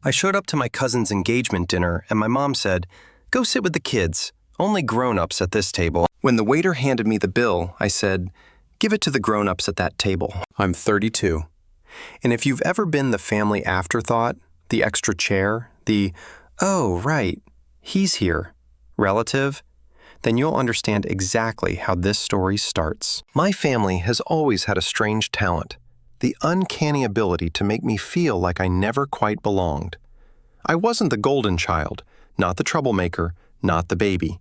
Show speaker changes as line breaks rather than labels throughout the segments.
I showed up to my cousin's engagement dinner, and my mom said, "Go sit with the kids. Only grown-ups at this table." When the waiter handed me the bill, I said, "Give it to the grown-ups at that table." I'm 32. And if you've ever been the family afterthought, the extra chair, the, "Oh, right, he's here," relative, then you'll understand exactly how this story starts. My family has always had a strange talent, the uncanny ability to make me feel like I never quite belonged. I wasn't the golden child, not the troublemaker, not the baby.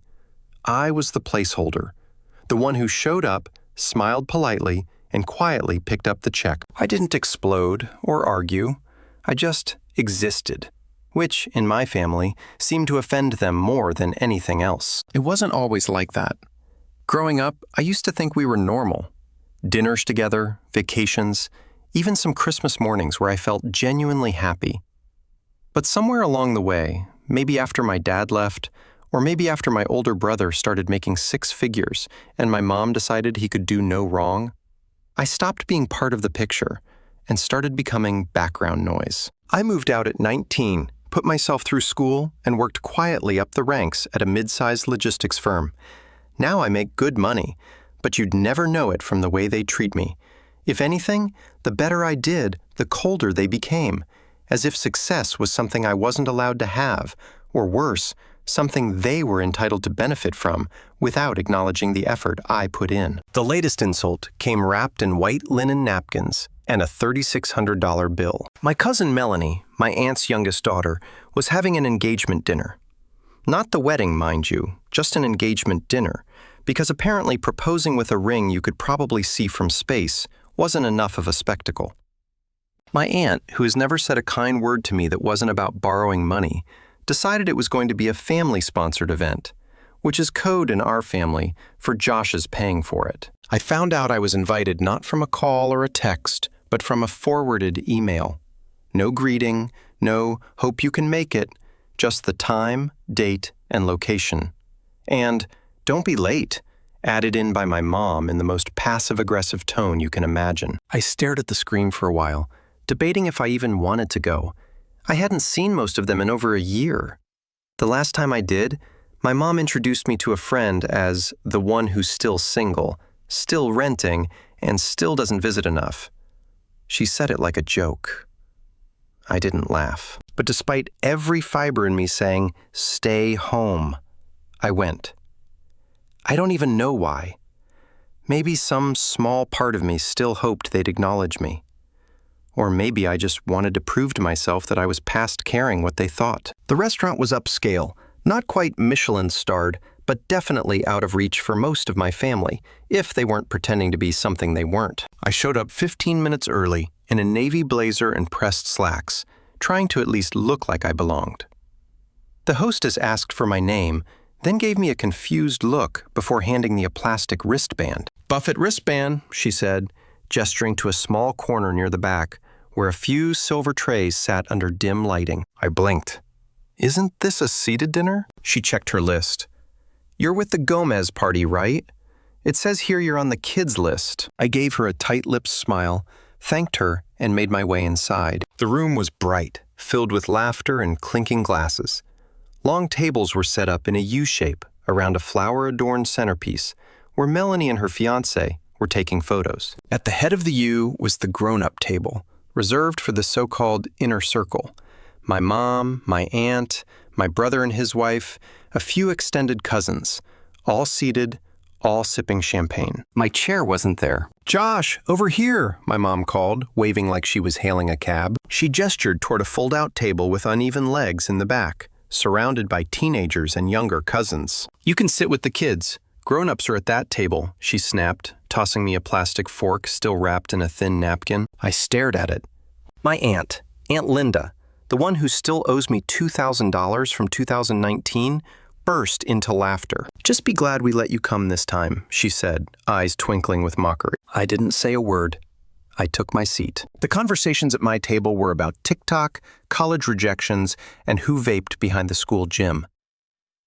I was the placeholder, the one who showed up, smiled politely, and quietly picked up the check. I didn't explode or argue. I just existed, which, in my family, seemed to offend them more than anything else. It wasn't always like that. Growing up, I used to think we were normal. Dinners together, vacations, even some Christmas mornings where I felt genuinely happy. But somewhere along the way, maybe after my dad left, or maybe after my older brother started making six figures and my mom decided he could do no wrong, I stopped being part of the picture and started becoming background noise. I moved out at 19, put myself through school, and worked quietly up the ranks at a mid-sized logistics firm. Now I make good money, but you'd never know it from the way they treat me. If anything, the better I did, the colder they became, as if success was something I wasn't allowed to have, or worse, something they were entitled to benefit from without acknowledging the effort I put in. The latest insult came wrapped in white linen napkins and a $3,600 bill. My cousin Melanie, my aunt's youngest daughter, was having an engagement dinner. Not the wedding, mind you, just an engagement dinner, because apparently proposing with a ring you could probably see from space wasn't enough of a spectacle. My aunt, who has never said a kind word to me that wasn't about borrowing money, decided it was going to be a family-sponsored event, which is code in our family for Josh's paying for it. I found out I was invited not from a call or a text, but from a forwarded email. No greeting, no "hope you can make it," just the time, date, and location. And "don't be late," added in by my mom in the most passive-aggressive tone you can imagine. I stared at the screen for a while, debating if I even wanted to go. I hadn't seen most of them in over a year. The last time I did, my mom introduced me to a friend as the one who's still single, still renting, and still doesn't visit enough. She said it like a joke. I didn't laugh. But despite every fiber in me saying, "Stay home," I went. I don't even know why. Maybe some small part of me still hoped they'd acknowledge me. Or maybe I just wanted to prove to myself that I was past caring what they thought. The restaurant was upscale, not quite Michelin-starred, but definitely out of reach for most of my family, if they weren't pretending to be something they weren't. I showed up 15 minutes early in a navy blazer and pressed slacks, trying to at least look like I belonged. The hostess asked for my name, then gave me a confused look before handing me a plastic wristband. "Buffett wristband," she said, gesturing to a small corner near the back, where a few silver trays sat under dim lighting. I blinked. "Isn't this a seated dinner?" She checked her list. "You're with the Gomez party, right? It says here you're on the kids list." I gave her a tight-lipped smile, thanked her, and made my way inside. The room was bright, filled with laughter and clinking glasses. Long tables were set up in a U-shape around a flower-adorned centerpiece, where Melanie and her fiancé were taking photos. At the head of the U was the grown-up table, reserved for the so-called inner circle. My mom, my aunt, my brother and his wife, a few extended cousins, all seated, all sipping champagne. My chair wasn't there. "Josh, over here," my mom called, waving like she was hailing a cab. She gestured toward a fold-out table with uneven legs in the back, surrounded by teenagers and younger cousins. "You can sit with the kids. Grown-ups are at that table," she snapped, tossing me a plastic fork still wrapped in a thin napkin. I stared at it. My aunt, Aunt Linda, the one who still owes me $2,000 from 2019, burst into laughter. "Just be glad we let you come this time," she said, eyes twinkling with mockery. I didn't say a word. I took my seat. The conversations at my table were about TikTok, college rejections, and who vaped behind the school gym.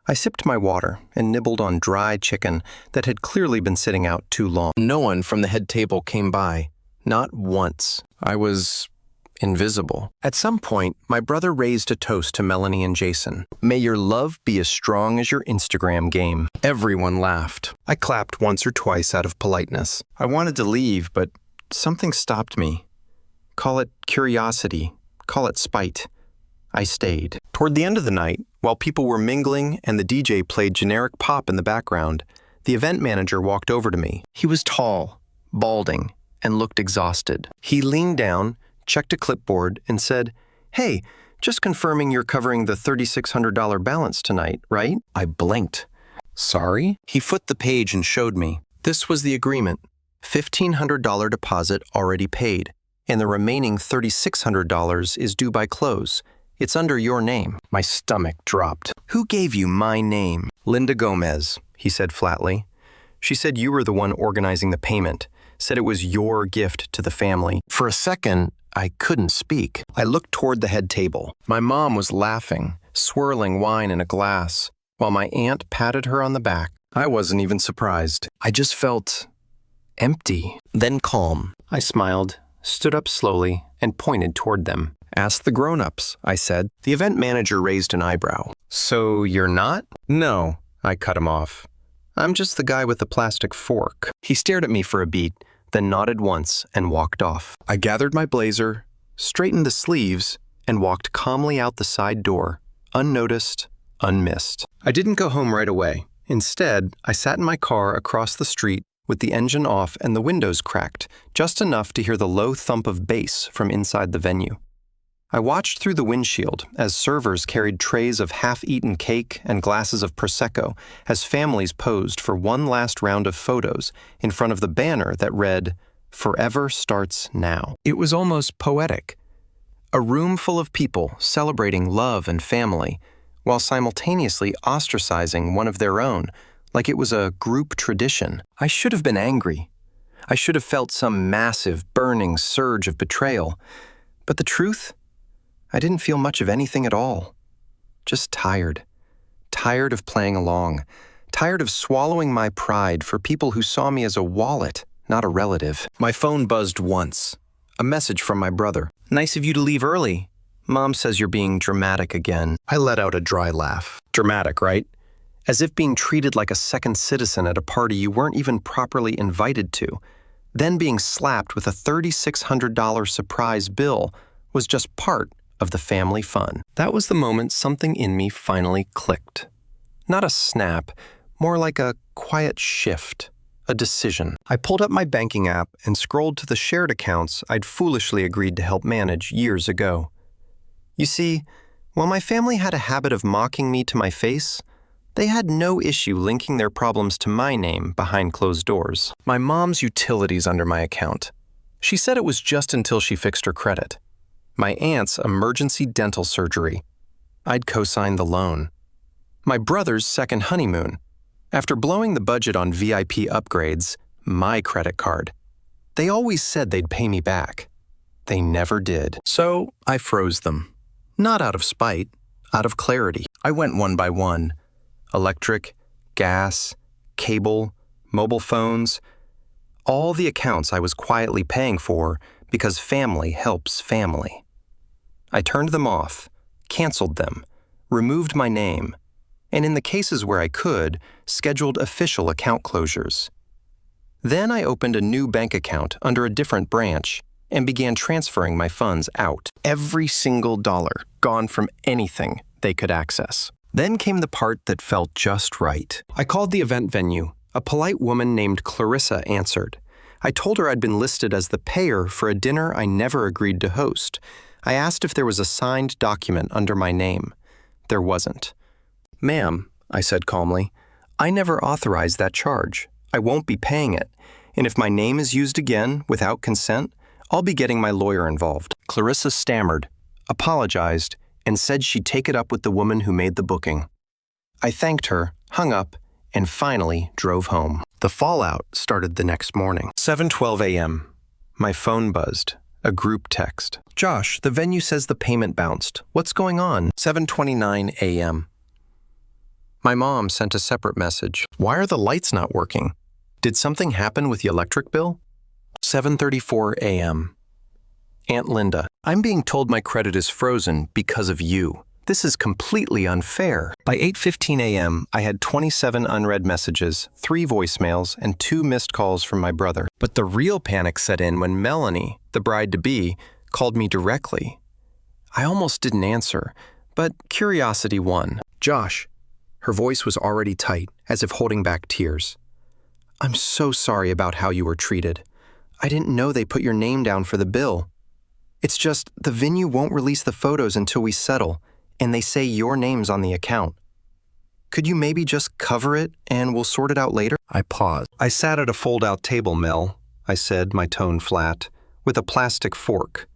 I sipped my water and nibbled on dry chicken that had clearly been sitting out too long. No one from the head table came by. Not once. I was invisible. At some point, my brother raised a toast to Melanie and Jason. May your love be as strong as your Instagram game. Everyone laughed. I clapped once or twice out of politeness. I wanted to leave, but something stopped me. Call it curiosity, call it spite. I stayed. Toward the end of the night, while people were mingling and the DJ played generic pop in the background, the event manager walked over to me. He was tall, balding, and looked exhausted. He leaned down, checked a clipboard, and said, "Hey, just confirming you're covering the $3,600 balance tonight, right?" I blinked. "Sorry?" He flipped the page and showed me. This was the agreement. $1,500 deposit already paid, and the remaining $3,600 is due by close. It's under your name. My stomach dropped. "Who gave you my name?" "Linda Gomez," he said flatly. "She said you were the one organizing the payment, said it was your gift to the family." For a second, I couldn't speak. I looked toward the head table. My mom was laughing, swirling wine in a glass, while my aunt patted her on the back. I wasn't even surprised. I just felt empty, then calm. I smiled, stood up slowly, and pointed toward them. "Ask the grown-ups," I said. The event manager raised an eyebrow. "So you're not?" "No," I cut him off. "I'm just the guy with the plastic fork." He stared at me for a beat, then nodded once and walked off. I gathered my blazer, straightened the sleeves, and walked calmly out the side door, unnoticed, unmissed. I didn't go home right away. Instead, I sat in my car across the street with the engine off and the windows cracked, just enough to hear the low thump of bass from inside the venue. I watched through the windshield as servers carried trays of half-eaten cake and glasses of Prosecco as families posed for one last round of photos in front of the banner that read, "Forever starts now." It was almost poetic. A room full of people celebrating love and family, while simultaneously ostracizing one of their own, like it was a group tradition. I should have been angry. I should have felt some massive, burning surge of betrayal. But the truth? I didn't feel much of anything at all. Just tired. Tired of playing along. Tired of swallowing my pride for people who saw me as a wallet, not a relative. My phone buzzed once. A message from my brother. "Nice of you to leave early. Mom says you're being dramatic again." I let out a dry laugh. Dramatic, right? As if being treated like a second citizen at a party you weren't even properly invited to, then being slapped with a $3,600 surprise bill was just part of the family fun. That was the moment something in me finally clicked. Not a snap, more like a quiet shift, a decision. I pulled up my banking app and scrolled to the shared accounts I'd foolishly agreed to help manage years ago. You see, while my family had a habit of mocking me to my face, they had no issue linking their problems to my name behind closed doors. My mom's utilities under my account. She said it was just until she fixed her credit. My aunt's emergency dental surgery. I'd co-signed the loan. My brother's second honeymoon. After blowing the budget on VIP upgrades, my credit card. They always said they'd pay me back. They never did. So I froze them. Not out of spite, out of clarity. I went one by one. Electric, gas, cable, mobile phones. All the accounts I was quietly paying for because family helps family. I turned them off, canceled them, removed my name, and in the cases where I could, scheduled official account closures. Then I opened a new bank account under a different branch and began transferring my funds out. Every single dollar gone from anything they could access. Then came the part that felt just right. I called the event venue. A polite woman named Clarissa answered. I told her I'd been listed as the payer for a dinner I never agreed to host. I asked if there was a signed document under my name. There wasn't. "Ma'am," I said calmly, "I never authorized that charge. I won't be paying it. And if my name is used again without consent, I'll be getting my lawyer involved." Clarissa stammered, apologized, and said she'd take it up with the woman who made the booking. I thanked her, hung up, and finally drove home. The fallout started the next morning. 7:12 a.m. My phone buzzed. A group text. "Josh, the venue says the payment bounced. What's going on?" 7:29 a.m. My mom sent a separate message. "Why are the lights not working? Did something happen with the electric bill?" 7:34 a.m. Aunt Linda, I'm being told my credit is frozen because of you. This is completely unfair. By 8:15 a.m., I had 27 unread messages, 3 voicemails, and 2 missed calls from my brother. But the real panic set in when Melanie, the bride-to-be, called me directly. I almost didn't answer, but curiosity won. Josh. Her voice was already tight, as if holding back tears. I'm so sorry about how you were treated. I didn't know they put your name down for the bill. It's just the venue won't release the photos until we settle, and they say your name's on the account. Could you maybe just cover it and we'll sort it out later? I paused. I sat at a fold-out table, Mel, I said, my tone flat, with a plastic fork.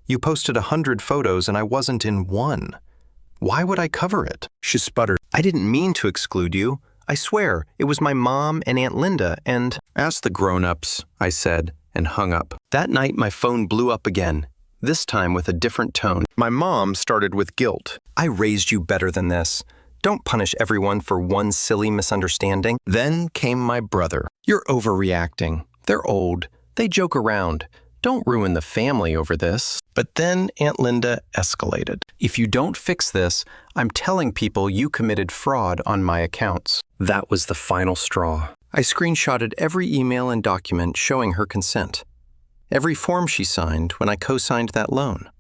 You posted 100 photos and I wasn't in one. Why would I cover it? She sputtered. I didn't mean to exclude you. I swear, it was my mom and Aunt Linda and... Ask the grown-ups, I said, and hung up. That night, my phone blew up again, this time with a different tone. My mom started with guilt. I raised you better than this. Don't punish everyone for one silly misunderstanding. Then came my brother. You're overreacting. They're old. They joke around. Don't ruin the family over this. But then Aunt Linda escalated. If you don't fix this, I'm telling people you committed fraud on my accounts. That was the final straw. I screenshotted every email and document showing her consent. Every form she signed when I co-signed that loan.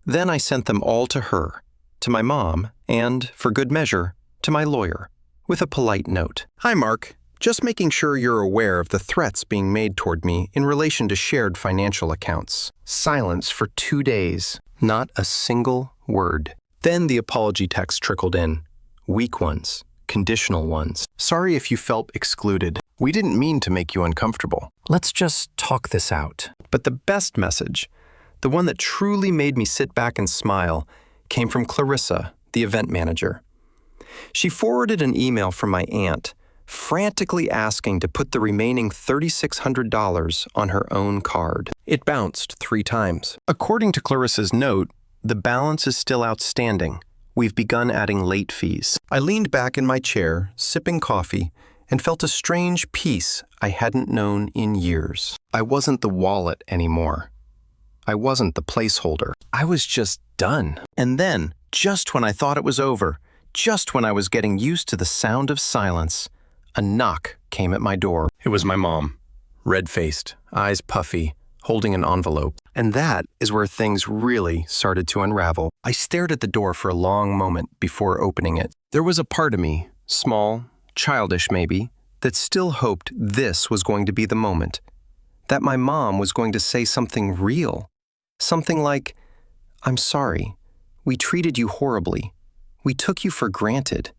Then I sent them all to her, to my mom, and, for good measure, to my lawyer, with a polite note. Hi, Mark. Just making sure you're aware of the threats being made toward me in relation to shared financial accounts. Silence for 2 days. Not a single word. Then the apology text trickled in. Weak ones. Conditional ones. Sorry if you felt excluded. We didn't mean to make you uncomfortable. Let's just talk this out. But the best message, the one that truly made me sit back and smile, came from Clarissa, the event manager. She forwarded an email from my aunt, frantically asking to put the remaining $3,600 on her own card. It bounced 3 times. According to Clarissa's note, the balance is still outstanding. We've begun adding late fees. I leaned back in my chair, sipping coffee, and felt a strange peace I hadn't known in years. I wasn't the wallet anymore. I wasn't the placeholder. I was just done. And then, just when I thought it was over, just when I was getting used to the sound of silence, a knock came at my door. It was my mom, red-faced, eyes puffy, holding an envelope. And that is where things really started to unravel. I stared at the door for a long moment before opening it. There was a part of me, small, childish maybe, that still hoped this was going to be the moment. That my mom was going to say something real. Something like, I'm sorry. We treated you horribly. We took you for granted.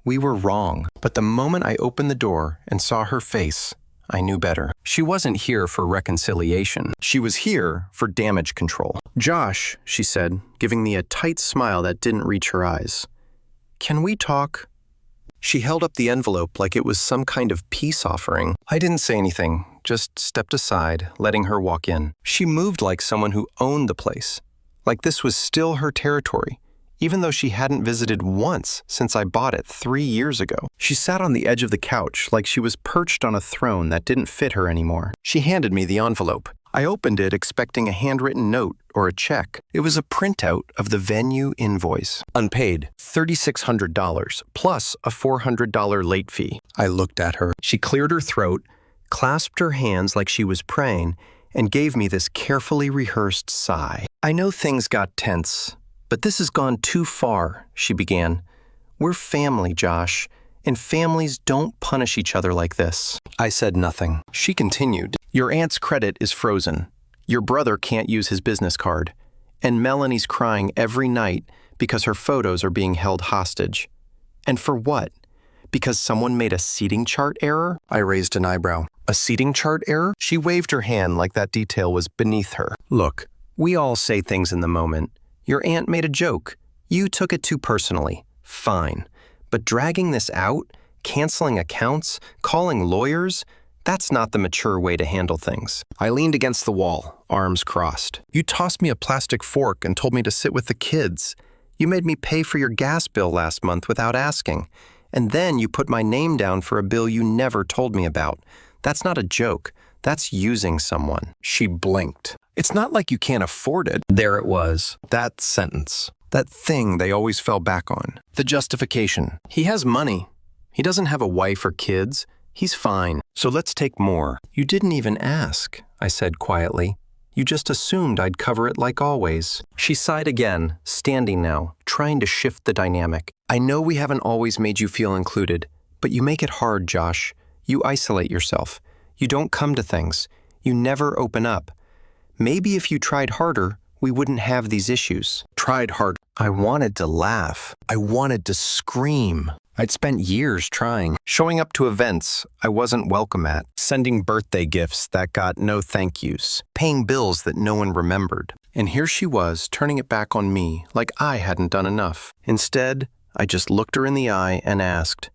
We were wrong. But the moment I opened the door and saw her face, I knew better. She wasn't here for reconciliation. She was here for damage control. Josh, she said, giving me a tight smile that didn't reach her eyes. Can we talk? She held up the envelope like it was some kind of peace offering. I didn't say anything, just stepped aside, letting her walk in. She moved like someone who owned the place, like this was still her territory, even though she hadn't visited once since I bought it 3 years ago. She sat on the edge of the couch like she was perched on a throne that didn't fit her anymore. She handed me the envelope. I opened it expecting a handwritten note or a check. It was a printout of the venue invoice. Unpaid, $3,600, plus a $400 late fee. I looked at her. She cleared her throat, clasped her hands like she was praying, and gave me this carefully rehearsed sigh. I know things got tense, but this has gone too far, she began. We're family, Josh, and families don't punish each other like this. I said nothing. She continued. Your aunt's credit is frozen. Your brother can't use his business card. And Melanie's crying every night because her photos are being held hostage. And for what? Because someone made a seating chart error? I raised an eyebrow. A seating chart error? She waved her hand like that detail was beneath her. Look, we all say things in the moment. Your aunt made a joke. You took it too personally. Fine. But dragging this out, canceling accounts, calling lawyers, that's not the mature way to handle things. I leaned against the wall, arms crossed. You tossed me a plastic fork and told me to sit with the kids. You made me pay for your gas bill last month without asking. And then you put my name down for a bill you never told me about. That's not a joke. That's using someone. She blinked. It's not like you can't afford it. There it was. That sentence. That thing they always fell back on. The justification. He has money. He doesn't have a wife or kids. He's fine. So let's take more. You didn't even ask, I said quietly. You just assumed I'd cover it like always. She sighed again, standing now, trying to shift the dynamic. I know we haven't always made you feel included, but you make it hard, Josh. You isolate yourself. You don't come to things. You never open up. Maybe if you tried harder, we wouldn't have these issues. Tried hard. I wanted to laugh. I wanted to scream. I'd spent years trying. Showing up to events I wasn't welcome at. Sending birthday gifts that got no thank yous. Paying bills that no one remembered. And here she was, turning it back on me like I hadn't done enough. Instead, I just looked her in the eye and asked,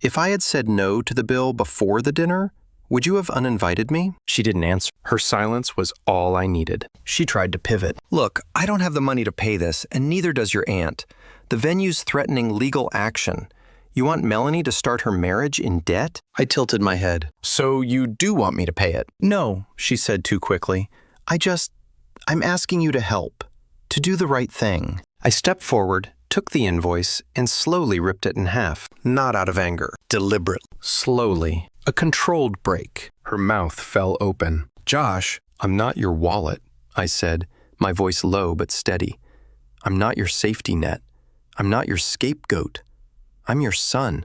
if I had said no to the bill before the dinner, would you have uninvited me? She didn't answer. Her silence was all I needed. She tried to pivot. Look, I don't have the money to pay this, and neither does your aunt. The venue's threatening legal action. You want Melanie to start her marriage in debt? I tilted my head. So you do want me to pay it? No, she said too quickly. I'm asking you to help, to do the right thing. I stepped forward, took the invoice, and slowly ripped it in half. Not out of anger, deliberately. Slowly. A controlled break. Her mouth fell open. Josh, I'm not your wallet, I said, my voice low but steady. I'm not your safety net. I'm not your scapegoat. I'm your son.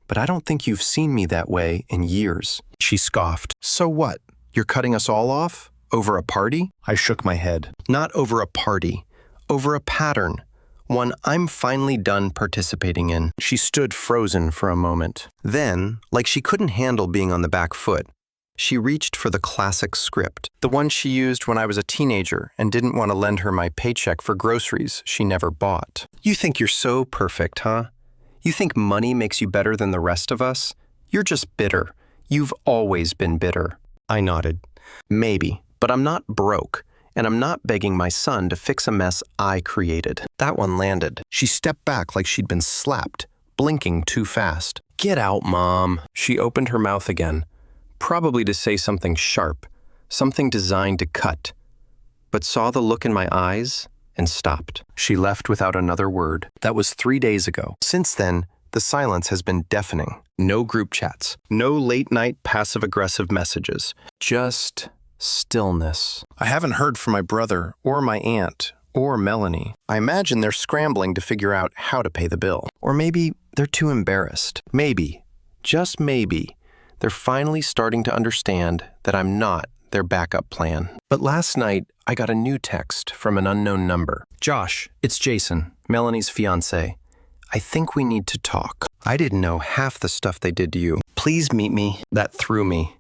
But I don't think you've seen me that way in years. She scoffed. So what? You're cutting us all off? Over a party? I shook my head. Not over a party. Over a pattern. One I'm finally done participating in. She stood frozen for a moment. Then, like she couldn't handle being on the back foot, she reached for the classic script, the one she used when I was a teenager and didn't want to lend her my paycheck for groceries she never bought. You think you're so perfect, huh? You think money makes you better than the rest of us? You're just bitter. You've always been bitter. I nodded. Maybe, but I'm not broke. And I'm not begging my son to fix a mess I created. That one landed. She stepped back like she'd been slapped, blinking too fast. Get out, Mom. She opened her mouth again, probably to say something sharp, something designed to cut, but saw the look in my eyes and stopped. She left without another word. That was 3 days ago. Since then, the silence has been deafening. No group chats, no late-night passive-aggressive messages, just stillness. I haven't heard from my brother or my aunt or Melanie. I imagine they're scrambling to figure out how to pay the bill. Or maybe they're too embarrassed. Maybe, just maybe, they're finally starting to understand that I'm not their backup plan. But last night, I got a new text from an unknown number. Josh, it's Jason, Melanie's fiancé. I think we need to talk. I didn't know half the stuff they did to you. Please meet me. That threw me.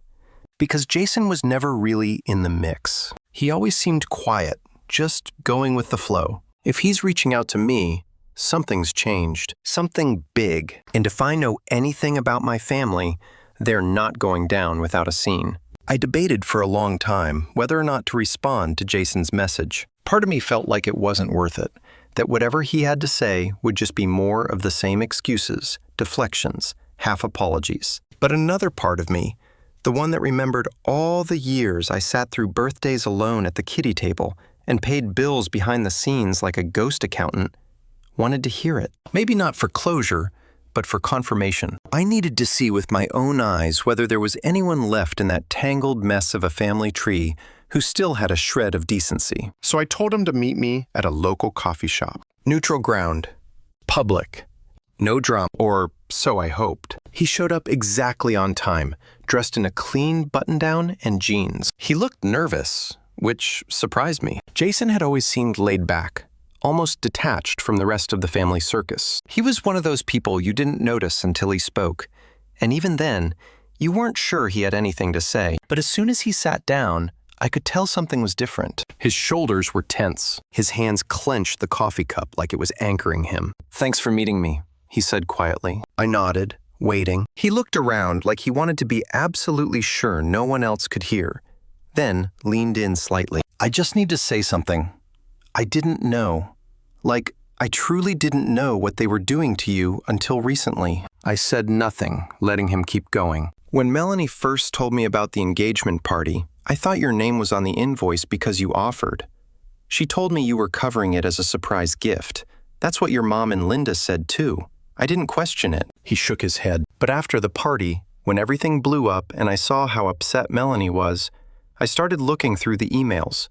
Because Jason was never really in the mix. He always seemed quiet, just going with the flow. If he's reaching out to me, something's changed. Something big. And if I know anything about my family, they're not going down without a scene. I debated for a long time whether or not to respond to Jason's message. Part of me felt like it wasn't worth it, that whatever he had to say would just be more of the same excuses, deflections, half apologies. But another part of me, the one that remembered all the years I sat through birthdays alone at the kiddie table and paid bills behind the scenes like a ghost accountant, wanted to hear it. Maybe not for closure, but for confirmation. I needed to see with my own eyes whether there was anyone left in that tangled mess of a family tree who still had a shred of decency. So I told him to meet me at a local coffee shop. Neutral ground. Public. No drama, or so I hoped. He showed up exactly on time, dressed in a clean button-down and jeans. He looked nervous, which surprised me. Jason had always seemed laid back, almost detached from the rest of the family circus. He was one of those people you didn't notice until he spoke, and even then, you weren't sure he had anything to say. But as soon as he sat down, I could tell something was different. His shoulders were tense. His hands clenched the coffee cup like it was anchoring him. "Thanks for meeting me," he said quietly. I nodded, waiting. He looked around like he wanted to be absolutely sure no one else could hear, then leaned in slightly. "I just need to say something. I didn't know. Like, I truly didn't know what they were doing to you until recently." I said nothing, letting him keep going. When Melanie first told me about the engagement party, I thought your name was on the invoice because you offered. She told me you were covering it as a surprise gift. That's what your mom and Linda said too. I didn't question it." He shook his head. But after the party, when everything blew up and I saw how upset Melanie was, I started looking through the emails.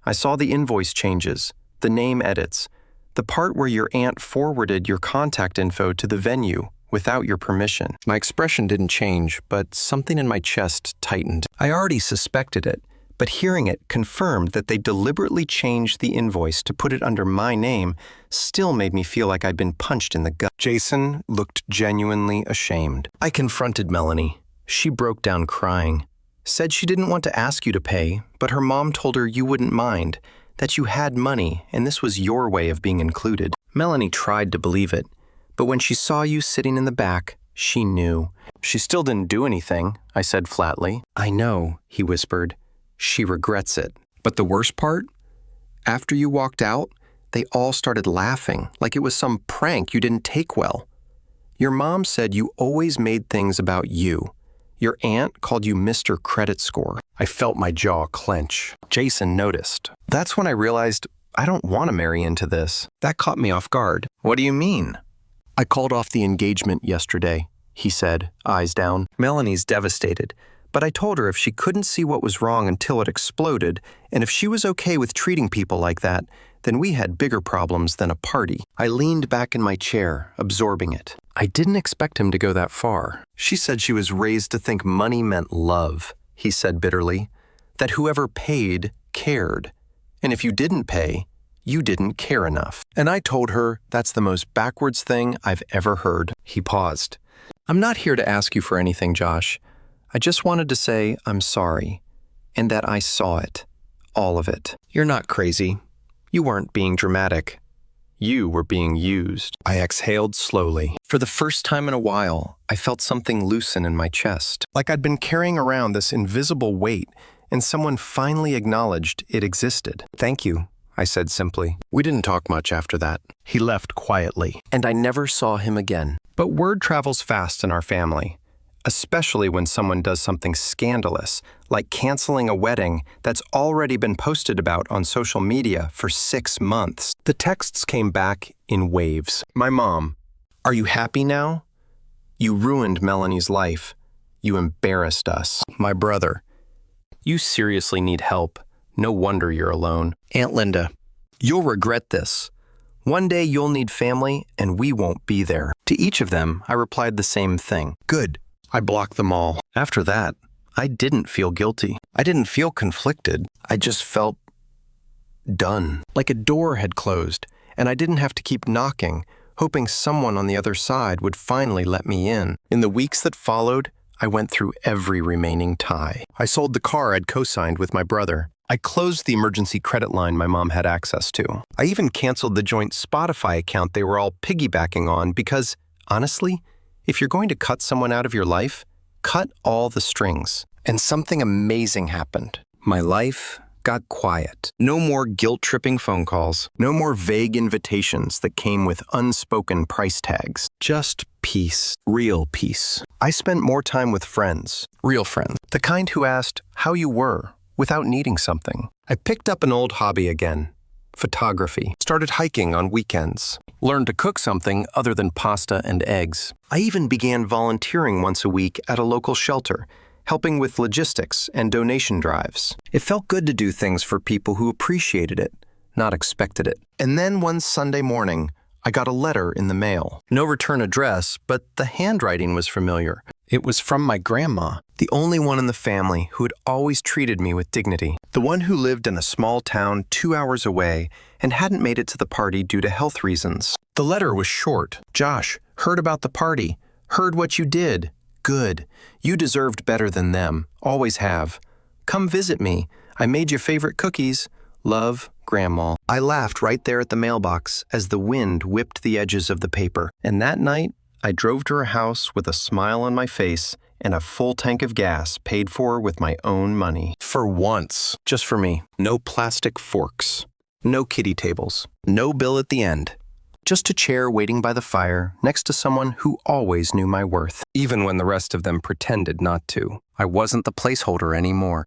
I saw the invoice changes, the name edits, the part where your aunt forwarded your contact info to the venue without your permission. My expression didn't change, but something in my chest tightened. I already suspected it, but hearing it confirmed that they deliberately changed the invoice to put it under my name still made me feel like I'd been punched in the gut. Jason looked genuinely ashamed. I confronted Melanie. She broke down crying. Said she didn't want to ask you to pay, but her mom told her you wouldn't mind, that you had money and this was your way of being included. Melanie tried to believe it, but when she saw you sitting in the back, she knew. She still didn't do anything, I said flatly. I know, he whispered. She regrets it. But the worst part? After you walked out, they all started laughing, like it was some prank you didn't take well. Your mom said you always made things about you. Your aunt called you Mr. Credit Score. I felt my jaw clench. Jason noticed. That's when I realized I don't want to marry into this. That caught me off guard. What do you mean? I called off the engagement yesterday, he said, eyes down. Melanie's devastated, but I told her if she couldn't see what was wrong until it exploded, and if she was okay with treating people like that, then we had bigger problems than a party. I leaned back in my chair, absorbing it. I didn't expect him to go that far. She said she was raised to think money meant love, he said bitterly, that whoever paid cared, and if you didn't pay, you didn't care enough. And I told her that's the most backwards thing I've ever heard. He paused. I'm not here to ask you for anything, Josh. I just wanted to say I'm sorry, and that I saw it, all of it. You're not crazy. You weren't being dramatic. You were being used. I exhaled slowly. For the first time in a while, I felt something loosen in my chest, like I'd been carrying around this invisible weight, and someone finally acknowledged it existed. Thank you, I said simply. We didn't talk much after that. He left quietly, and I never saw him again. But word travels fast in our family, especially when someone does something scandalous, like canceling a wedding that's already been posted about on social media for 6 months. The texts came back in waves. My mom, are you happy now? You ruined Melanie's life. You embarrassed us. My brother, you seriously need help. No wonder you're alone. Aunt Linda, you'll regret this. One day you'll need family, and we won't be there. To each of them, I replied the same thing. Good. I blocked them all. After that, I didn't feel guilty. I didn't feel conflicted. I just felt done. Like a door had closed, and I didn't have to keep knocking, hoping someone on the other side would finally let me in. In the weeks that followed, I went through every remaining tie. I sold the car I'd co-signed with my brother. I closed the emergency credit line my mom had access to. I even canceled the joint Spotify account they were all piggybacking on because, honestly, if you're going to cut someone out of your life, cut all the strings. And something amazing happened. My life got quiet. No more guilt-tripping phone calls. No more vague invitations that came with unspoken price tags. Just peace. Real peace. I spent more time with friends. Real friends. The kind who asked how you were without needing something. I picked up an old hobby again. Photography. Started hiking on weekends. Learned to cook something other than pasta and eggs. I even began volunteering once a week at a local shelter, helping with logistics and donation drives. It felt good to do things for people who appreciated it, not expected it. And then one Sunday morning, I got a letter in the mail. No return address, but the handwriting was familiar. It was from my grandma, the only one in the family who had always treated me with dignity. The one who lived in a small town 2 hours away and hadn't made it to the party due to health reasons. The letter was short. Josh, heard about the party. Heard what you did. Good. You deserved better than them. Always have. Come visit me. I made your favorite cookies. Love, Grandma. I laughed right there at the mailbox as the wind whipped the edges of the paper. And that night, I drove to her house with a smile on my face and a full tank of gas paid for with my own money. For once. Just for me. No plastic forks. No kiddie tables. No bill at the end. Just a chair waiting by the fire next to someone who always knew my worth, even when the rest of them pretended not to. I wasn't the placeholder anymore.